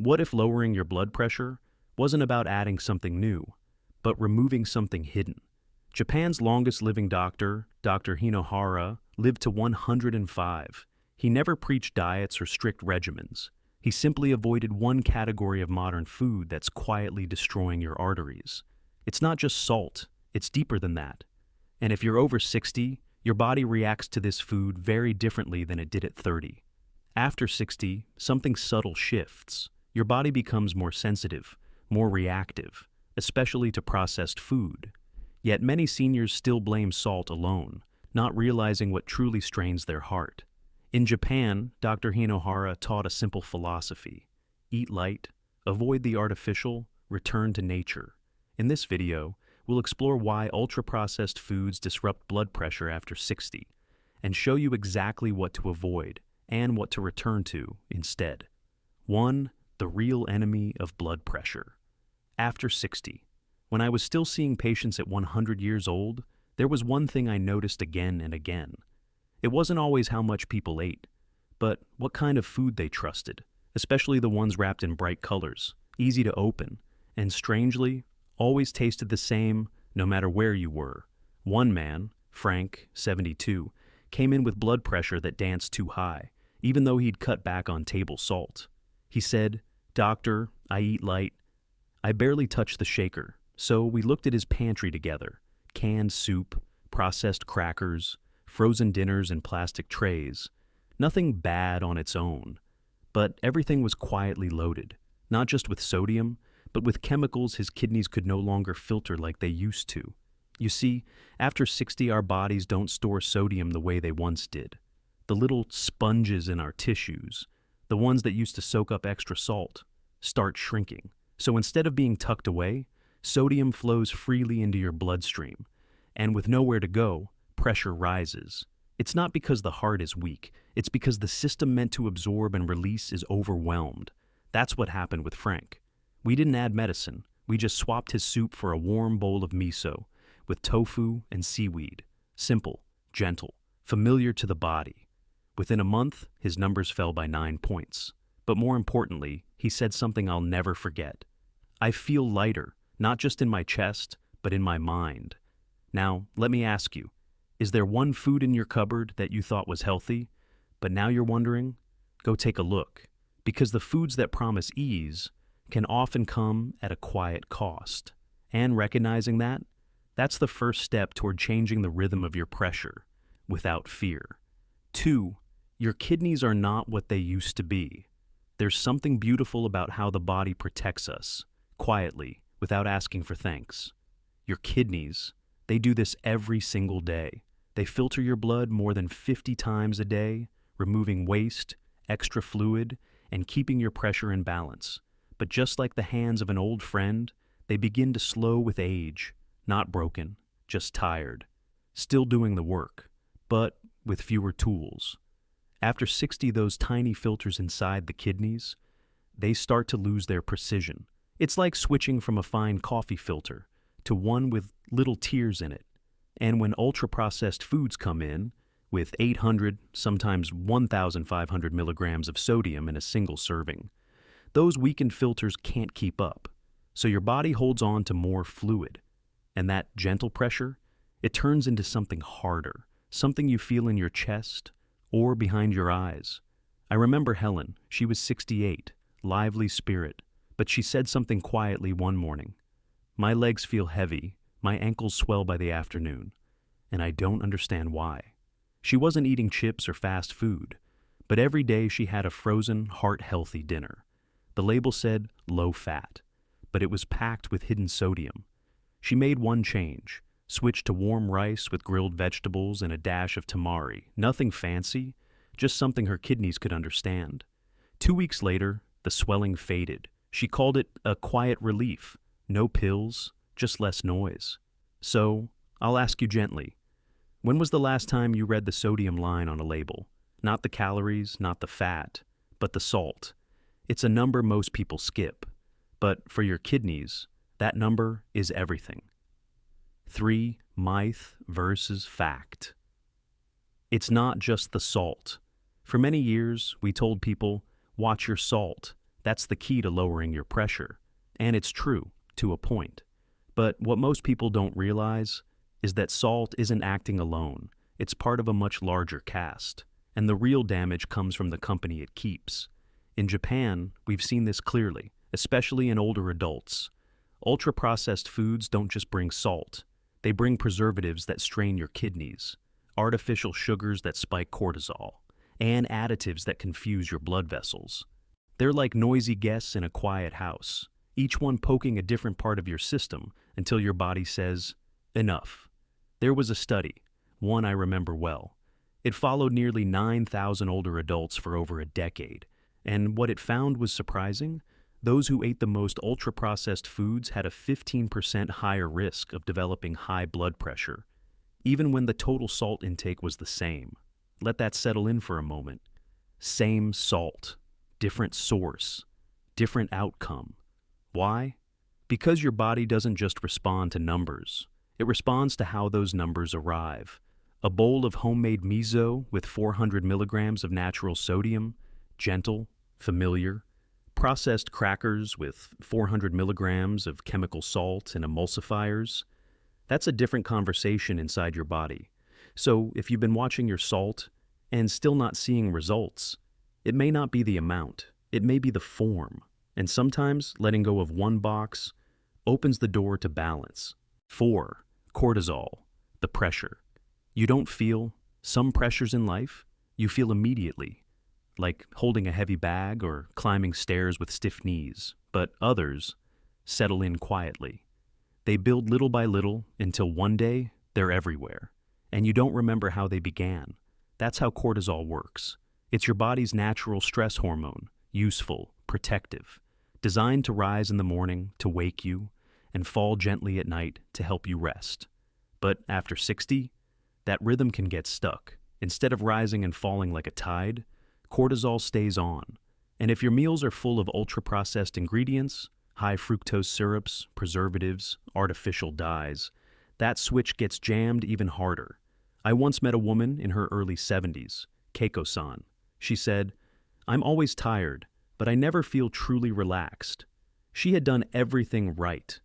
What if lowering your blood pressure wasn't about adding something new, but removing something hidden? Japan's longest living doctor, Dr. Hinohara, lived to 105. He never preached diets or strict regimens. He simply avoided one category of modern food that's quietly destroying your arteries. It's not just salt, it's deeper than that. And if you're over 60, your body reacts to this food very differently than it did at 30. After 60, something subtle shifts. Your body becomes more sensitive, more reactive, especially to processed food. Yet many seniors still blame salt alone, not realizing what truly strains their heart. In Japan, Dr. Hinohara taught a simple philosophy: eat light, avoid the artificial, return to nature. In this video, we'll explore why ultra-processed foods disrupt blood pressure after 60, and show you exactly what to avoid and what to return to instead. 1. The real enemy of blood pressure. After 60. When I was still seeing patients at 100 years old, there was one thing I noticed again and again. It wasn't always how much people ate, but what kind of food they trusted, especially the ones wrapped in bright colors, easy to open, and strangely, always tasted the same no matter where you were. One man, Frank, 72, came in with blood pressure that danced too high, even though he'd cut back on table salt. He said, "Doctor, I eat light. I barely touch the shaker." So we looked at his pantry together: canned soup, processed crackers, frozen dinners in plastic trays. Nothing bad on its own, but everything was quietly loaded, not just with sodium, but with chemicals his kidneys could no longer filter like they used to. You see, after 60, our bodies don't store sodium the way they once did. The little sponges in our tissues, the ones that used to soak up extra salt, start shrinking. So instead of being tucked away, sodium flows freely into your bloodstream, and with nowhere to go, pressure rises. It's not because the heart is weak, it's because the system meant to absorb and release is overwhelmed. That's what happened with Frank. We didn't add medicine, we just swapped his soup for a warm bowl of miso, with tofu and seaweed. Simple, gentle, familiar to the body. Within a month, his numbers fell by 9 points. But more importantly, he said something I'll never forget. "I feel lighter, not just in my chest, but in my mind." Now, let me ask you, is there one food in your cupboard that you thought was healthy, but now you're wondering? Go take a look, because the foods that promise ease can often come at a quiet cost. And recognizing that, that's the first step toward changing the rhythm of your pressure, without fear. 2. Your kidneys are not what they used to be. There's something beautiful about how the body protects us, quietly, without asking for thanks. Your kidneys, they do this every single day. They filter your blood more than 50 times a day, removing waste, extra fluid, and keeping your pressure in balance. But just like the hands of an old friend, they begin to slow with age, not broken, just tired, still doing the work, but with fewer tools. After 60, those tiny filters inside the kidneys, they start to lose their precision. It's like switching from a fine coffee filter to one with little tears in it. And when ultra-processed foods come in, with 800, sometimes 1,500 milligrams of sodium in a single serving, those weakened filters can't keep up. So your body holds on to more fluid. And that gentle pressure, it turns into something harder, something you feel in your chest or behind your eyes. I remember Helen. She was 68, lively spirit, but she said something quietly one morning. "My legs feel heavy, my ankles swell by the afternoon, and I don't understand why." She wasn't eating chips or fast food, but every day she had a frozen, heart-healthy dinner. The label said low fat, but it was packed with hidden sodium. She made one change: switched to warm rice with grilled vegetables and a dash of tamari. Nothing fancy, just something her kidneys could understand. 2 weeks later, the swelling faded. She called it a quiet relief. No pills, just less noise. So, I'll ask you gently, when was the last time you read the sodium line on a label? Not the calories, not the fat, but the salt. It's a number most people skip. But for your kidneys, that number is everything. 3. Myth versus fact. It's not just the salt. For many years, we told people, watch your salt, That's the key to lowering your pressure. And it's true, to a point. But what most people don't realize is that salt isn't acting alone. It's part of a much larger cast. And the real damage comes from the company it keeps. In Japan, we've seen this clearly, especially in older adults. Ultra-processed foods don't just bring salt. They bring preservatives that strain your kidneys, artificial sugars that spike cortisol, and additives that confuse your blood vessels. They're like noisy guests in a quiet house, each one poking a different part of your system until your body says, enough. There was a study, one I remember well. It followed nearly 9,000 older adults for over a decade, and what it found was surprising. Those who ate the most ultra-processed foods had a 15% higher risk of developing high blood pressure, even when the total salt intake was the same. Let that settle in for a moment. Same salt, different source, different outcome. Why? Because your body doesn't just respond to numbers. It responds to how those numbers arrive. A bowl of homemade miso with 400 milligrams of natural sodium, gentle, familiar. Processed crackers with 400 milligrams of chemical salt and emulsifiers. That's a different conversation inside your body. So if you've been watching your salt and still not seeing results, it may not be the amount, it may be the form. And sometimes letting go of one box opens the door to balance. 4. Cortisol, the pressure. You don't feel some pressures in life, you feel immediately, like holding a heavy bag or climbing stairs with stiff knees, but others settle in quietly. They build little by little until one day they're everywhere, and you don't remember how they began. That's how cortisol works. It's your body's natural stress hormone, useful, protective, designed to rise in the morning to wake you and fall gently at night to help you rest. But after 60, that rhythm can get stuck. Instead of rising and falling like a tide, cortisol stays on. And if your meals are full of ultra-processed ingredients, high fructose syrups, preservatives, artificial dyes, that switch gets jammed even harder. I once met a woman in her early 70s, Keiko-san. She said, "I'm always tired, but I never feel truly relaxed." She had done everything right,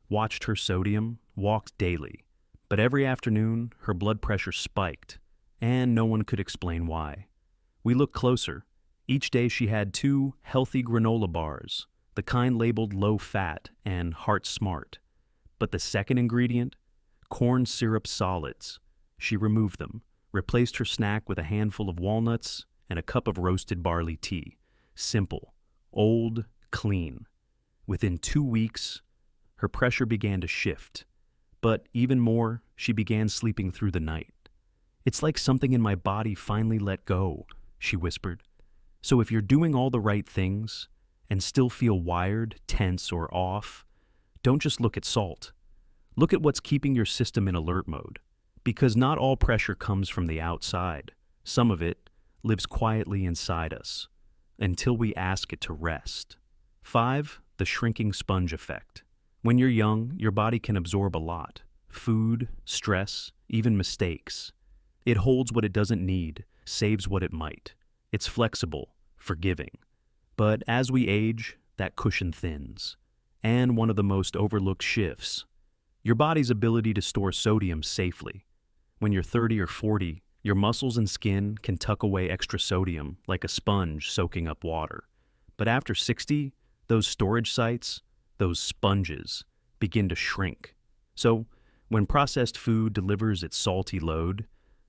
watched her sodium, walked daily, but every afternoon her blood pressure spiked, and no one could explain why. We looked closer. Each day she had 2 healthy granola bars, the kind labeled low fat and heart smart. But the second ingredient, corn syrup solids, she removed them, replaced her snack with a handful of walnuts and a cup of roasted barley tea. Simple, old, clean. Within 2 weeks, her pressure began to shift. But even more, she began sleeping through the night. "It's like something in my body finally let go," she whispered. So if you're doing all the right things and still feel wired, tense, or off, don't just look at salt. Look at what's keeping your system in alert mode. Because not all pressure comes from the outside. Some of it lives quietly inside us until we ask it to rest. 5. The shrinking sponge effect. When you're young, your body can absorb a lot. Food, stress, even mistakes. It holds what it doesn't need, saves what it might. It's flexible, forgiving. But as we age, that cushion thins. And one of the most overlooked shifts, your body's ability to store sodium safely. When you're 30 or 40, your muscles and skin can tuck away extra sodium like a sponge soaking up water. But after 60, those storage sites, those sponges, begin to shrink. So, when processed food delivers its salty load,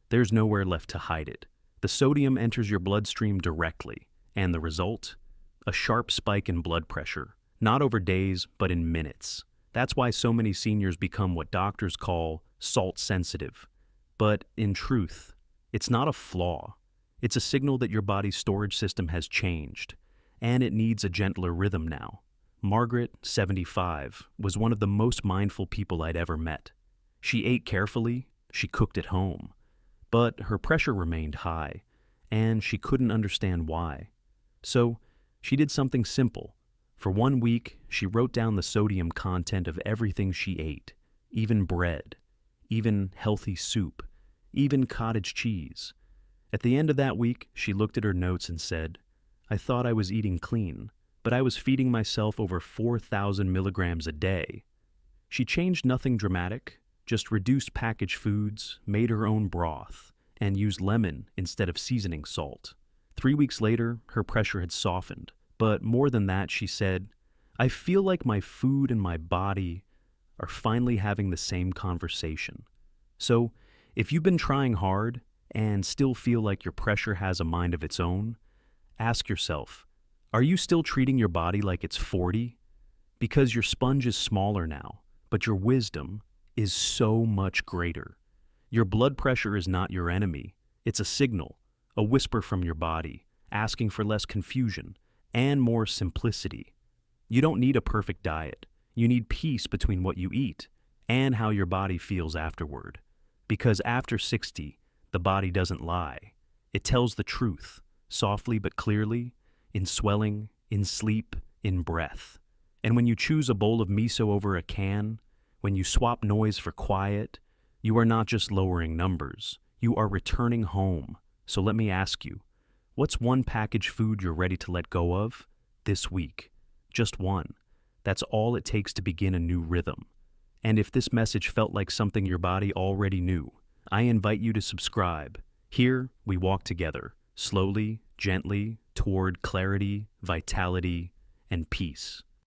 there's nowhere left to hide it. The sodium enters your bloodstream directly, and the result? A sharp spike in blood pressure, not over days, but in minutes. That's why so many seniors become what doctors call salt sensitive. But in truth, it's not a flaw. It's a signal that your body's storage system has changed, and it needs a gentler rhythm now. Margaret, 75, was one of the most mindful people I'd ever met. She ate carefully, she cooked at home, but her pressure remained high, and she couldn't understand why. So she did something simple. For 1 week, she wrote down the sodium content of everything she ate, even bread, even healthy soup, even cottage cheese. At the end of that week, she looked at her notes and said, "I thought I was eating clean, but I was feeding myself over 4,000 milligrams a day. She changed nothing dramatic, just reduced packaged foods, made her own broth, and used lemon instead of seasoning salt. 3 weeks later, her pressure had softened, but more than that, she said, "I feel like my food and my body are finally having the same conversation." So, if you've been trying hard and still feel like your pressure has a mind of its own, ask yourself, are you still treating your body like it's 40? Because your sponge is smaller now, but your wisdom is so much greater. Your blood pressure is not your enemy. It's a signal, a whisper from your body, asking for less confusion and more simplicity. You don't need a perfect diet. You need peace between what you eat and how your body feels afterward. Because after 60, the body doesn't lie. It tells the truth, softly but clearly, in swelling, in sleep, in breath. And when you choose a bowl of miso over a can, when you swap noise for quiet, you are not just lowering numbers. You are returning home. So let me ask you, what's one packaged food you're ready to let go of this week? Just one. That's all it takes to begin a new rhythm. And if this message felt like something your body already knew, I invite you to subscribe. Here, we walk together, slowly, gently, toward clarity, vitality, and peace.